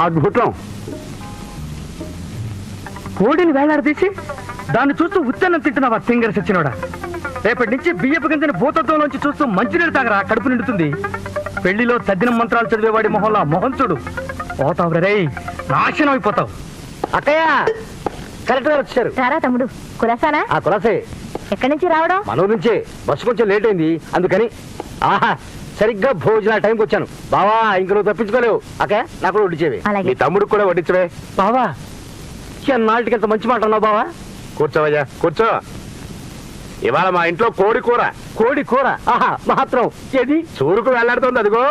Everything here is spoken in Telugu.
అద్భుతం. కోడిని వేలాడదీసి దాన్ని చూస్తూ ఉత్తన్నం తింటున్నావా తింగర సచ్చినోడా? రేపటి నుంచి బియ్యపు గింజని భూతత్వంలోంచి చూస్తూ మంచినీళ్ళు తాగరా, కడుపు నిండుతుంది. పెళ్లిలో తద్దిన మంత్రాలు చదివేవాడి మొహంలో మొహం చూడు, పోతావు రే, నాశనం అయిపోతావు. అక్కయ్య కరెక్ట్ గా వచ్చారు. రారా తమ్ముడు, కులాసానా? ఆ కులాసే. ఎక్కడి నుంచి రావడం? మన ఊరు నుంచే. బస్సు కొంచెం లేట్ అయింది అందుకని. ఆహా, సరిగ్గా భోజన టైంకి వచ్చాను. బావా ఇంక నువ్వు తప్పించుకోలేవు. అక్కయ్య నాకు కూడా వడ్డించేవి. అలాగే. మీ తమ్ముడికి కూడా వడ్డించవే. బావా ఎన్నాళ్ళకి ఎంత మంచి మాట అన్నావు బావా. కూర్చోవయ్యా, కూర్చో. ఇవాళ మా ఇంట్లో కోడి కూర. కోడి కూర? ఆహా, మాత్రం ఏది చూరుకు వెళ్లాడుతోంది అదిగో.